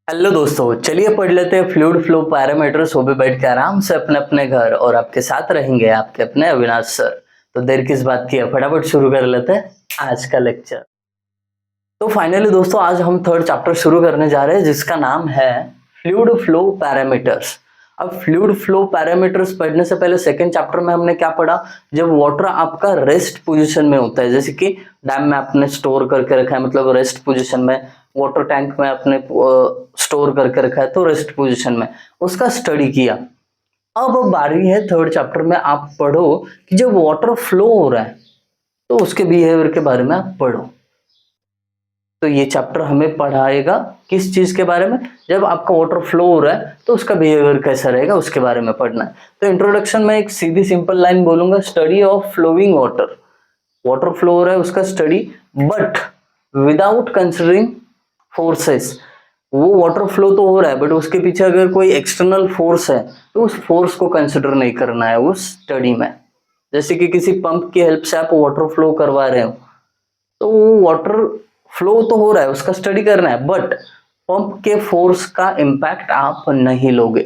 Hello दोस्तों, चलिए पढ़ लेते हैं फ्लूइड फ्लो पैरामीटर्स। वो भी बैठ के आराम से अपने अपने घर, और आपके साथ रहेंगे आपके अपने अविनाश सर। तो देर किस बात की है, फटाफट शुरू कर लेते हैं आज का लेक्चर। तो फाइनली दोस्तों, आज हम थर्ड चैप्टर शुरू करने जा रहे हैं जिसका नाम है फ्लूइड फ्लो पैरामीटर्स। अब फ्लूइड फ्लो पैरामीटर्स पढ़ने से पहले सेकंड चैप्टर में हमने क्या पढ़ा? जब वाटर आपका रेस्ट पोजीशन में होता है, जैसे कि डैम में आपने स्टोर करके रखा है, मतलब रेस्ट पोजीशन में, वाटर टैंक में आपने स्टोर करके रखा है तो रेस्ट पोजीशन में, उसका स्टडी किया। अब बारी है थर्ड चैप्टर में, आप पढ़ो कि जब वाटर फ्लो हो रहा है तो उसके बिहेवियर के बारे में आप पढ़ो। तो ये चैप्टर हमें पढ़ाएगा किस चीज के बारे में? जब आपका वाटर फ्लो हो रहा है तो उसका बिहेवियर कैसा रहेगा, उसके बारे में पढ़ना है। तो इंट्रोडक्शन में एक सीधी सिंपल लाइन बोलूंगा, study of flowing water. Water flow हो रहा है उसका study, but without considering forces. वो वाटर फ्लो तो हो रहा है बट उसके पीछे अगर कोई एक्सटर्नल फोर्स है तो उस फोर्स को कंसिडर नहीं करना है उस स्टडी में। जैसे कि किसी पंप की हेल्प से आप वाटर फ्लो करवा रहे हो, तो वो वाटर फ्लो तो हो रहा है, उसका स्टडी करना है, बट पंप के फोर्स का इम्पैक्ट आप नहीं लोगे,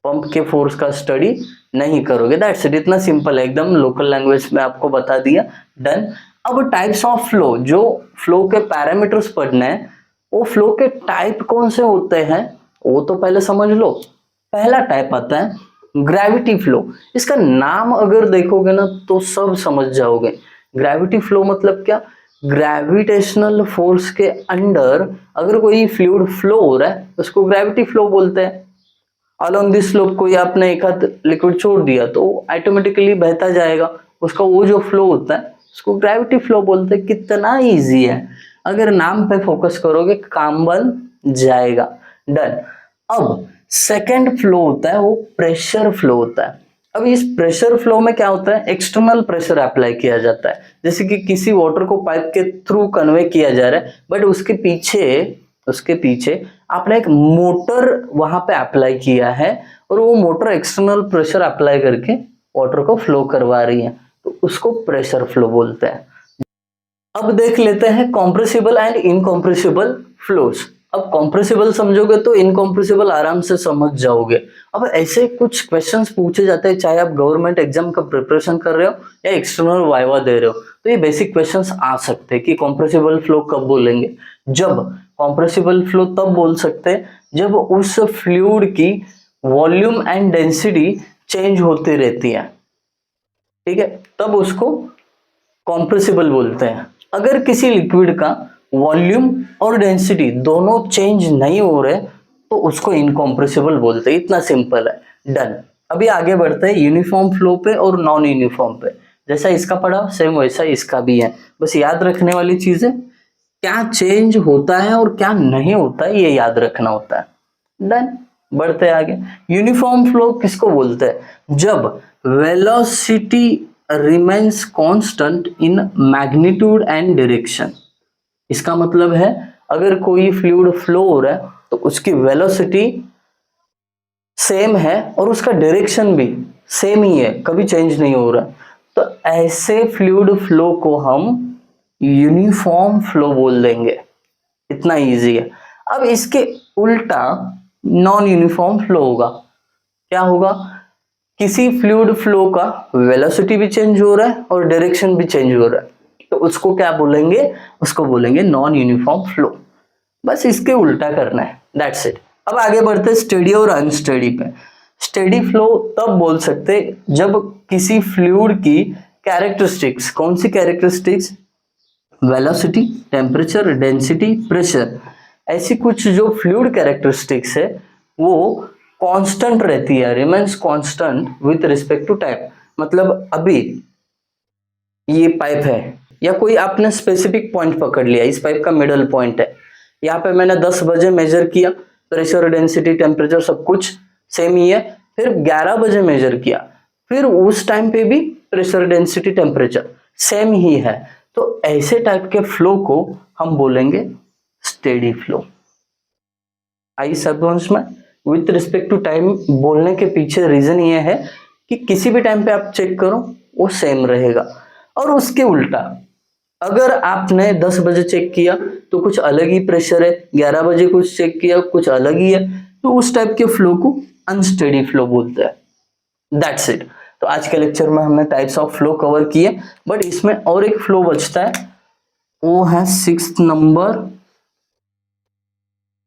पंप के फोर्स का स्टडी नहीं करोगे। दैट्स इट, इतना सिंपल है, एकदम लोकल लैंग्वेज में आपको बता दिया, डन। अब टाइप्स ऑफ फ्लो, जो फ्लो के पैरामीटर्स पढ़ने हैं, वो फ्लो के टाइप कौन से होते हैं वो तो पहले समझ लो। पहला टाइप आता है ग्रेविटी फ्लो। इसका नाम अगर देखोगे ना तो सब समझ जाओगे। ग्रेविटी फ्लो मतलब क्या? ग्रेविटेशनल फोर्स के अंडर अगर कोई फ्लूइड फ्लो हो रहा है उसको ग्रेविटी फ्लो बोलते हैं। अलोंग दिस स्लोप कोई आपने एक हाथ लिक्विड छोड़ दिया तो ऑटोमेटिकली बहता जाएगा, उसका वो जो फ्लो होता है उसको ग्रेविटी फ्लो बोलते हैं। कितना इजी है, अगर नाम पे फोकस करोगे काम बन जाएगा, डन। अब सेकंड फ्लो होता है वो प्रेशर फ्लो होता है। अब इस प्रेशर फ्लो में क्या होता है? एक्सटर्नल प्रेशर अप्लाई किया जाता है, जैसे कि किसी वाटर को पाइप के थ्रू कन्वे किया जा रहा है, बट उसके पीछे आपने एक मोटर वहां पे अप्लाई किया है, और वो मोटर एक्सटर्नल प्रेशर अप्लाई करके वाटर को फ्लो करवा रही है, तो उसको प्रेशर फ्लो बोलते हैं। अब देख लेते हैं कॉम्प्रेसिबल एंड इनकॉम्प्रेसिबल फ्लोज। अब कॉम्प्रेसिबल समझोगे तो इनकॉम्प्रेसिबल आराम से समझ जाओगे। अब ऐसे कुछ क्वेश्चंस पूछे जाते हैं, चाहे आप गवर्नमेंट एग्जाम का प्रिपरेशन कर रहे हो या एक्सटर्नल वाइवा दे रहे हो, तो ये बेसिक क्वेश्चंस आ सकते हैं कि कॉम्प्रेसिबल फ्लो कब बोलेंगे। जब कॉम्प्रेसिबल फ्लो तब बोल सकते हैं जब उस फ्लूइड की वॉल्यूम एंड डेंसिटी चेंज होती रहती है, ठीक है, तब उसको कॉम्प्रेसिबल बोलते हैं। अगर किसी लिक्विड का वॉल्यूम और डेंसिटी दोनों चेंज नहीं हो रहे तो उसको इनकॉम्प्रेसिबल बोलते हैं। इतना सिंपल है, डन। अभी आगे बढ़ते हैं यूनिफॉर्म फ्लो पे और नॉन यूनिफॉर्म पे। जैसा इसका पढ़ा सेम वैसा इसका भी है, बस याद रखने वाली चीज है क्या चेंज होता है और क्या नहीं होता है, ये याद रखना होता है, डन। बढ़ते आगे, यूनिफॉर्म फ्लो किसको बोलते हैं? जब velocity remains constant in magnitude and direction. इसका मतलब है अगर कोई फ्लूइड फ्लो हो रहा है तो उसकी वेलोसिटी सेम है और उसका डायरेक्शन भी सेम ही है, कभी चेंज नहीं हो रहा, तो ऐसे फ्लूइड फ्लो को हम यूनिफॉर्म फ्लो बोल देंगे। इतना इजी है। अब इसके उल्टा नॉन यूनिफॉर्म फ्लो होगा। क्या होगा? किसी फ्लूइड फ्लो का वेलोसिटी भी चेंज हो रहा है और डायरेक्शन भी चेंज हो रहा है, तो उसको क्या बोलेंगे? उसको बोलेंगे नॉन यूनिफॉर्म फ्लो। बस इसके उल्टा करना है, दैट्स इट। अब आगे बढ़ते हैं स्टेडी और अनस्टेडी पे। स्टेडी फ्लो तब बोल सकते जब किसी फ्लूइड की कैरेक्टरिस्टिक्स, कौन सी characteristics? Velocity, temperature, density, pressure, ऐसी कुछ जो फ्लूइड कैरेक्टरिस्टिक्स है वो कांस्टेंट रहती है, remains constant with respect to time. मतलब अभी ये पाइप है या कोई आपने स्पेसिफिक पॉइंट पकड़ लिया, इस पाइप का मिडल पॉइंट है, यहाँ पे मैंने 10 बजे मेजर किया, प्रेशर, डेंसिटी, टेम्परेचर सब कुछ सेम ही है। फिर 11 बजे मेजर किया, फिर उस टाइम पे भी प्रेशर, डेंसिटी, टेम्परेचर सेम ही है, तो ऐसे टाइप के फ्लो को हम बोलेंगे स्टेडी फ्लो। आई समझ में? विथ रिस्पेक्ट टू टाइम बोलने के पीछे रीजन ये है कि किसी भी टाइम पे आप चेक करो वो सेम रहेगा। और उसके उल्टा अगर आपने 10 बजे चेक किया तो कुछ अलग ही प्रेशर है, 11 बजे कुछ चेक किया कुछ अलग ही है, तो उस टाइप के फ्लो को अनस्टेडी फ्लो बोलते हैं। That's it. तो आज के लेक्चर में हमने टाइप्स ऑफ फ्लो कवर किए, बट इसमें और एक फ्लो बचता है, वो है 6th number,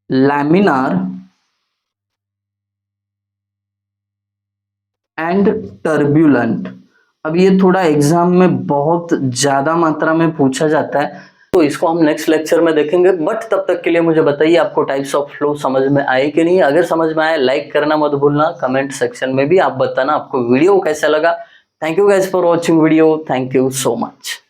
laminar and turbulent. अब ये थोड़ा एग्जाम में बहुत ज्यादा मात्रा में पूछा जाता है, तो इसको हम नेक्स्ट लेक्चर में देखेंगे। बट तब तक के लिए मुझे बताइए आपको टाइप्स ऑफ फ्लो समझ में आए कि नहीं। अगर समझ में आए लाइक करना मत भूलना, कमेंट सेक्शन में भी आप बताना आपको वीडियो कैसा लगा। Thank you guys for watching video, thank you so much.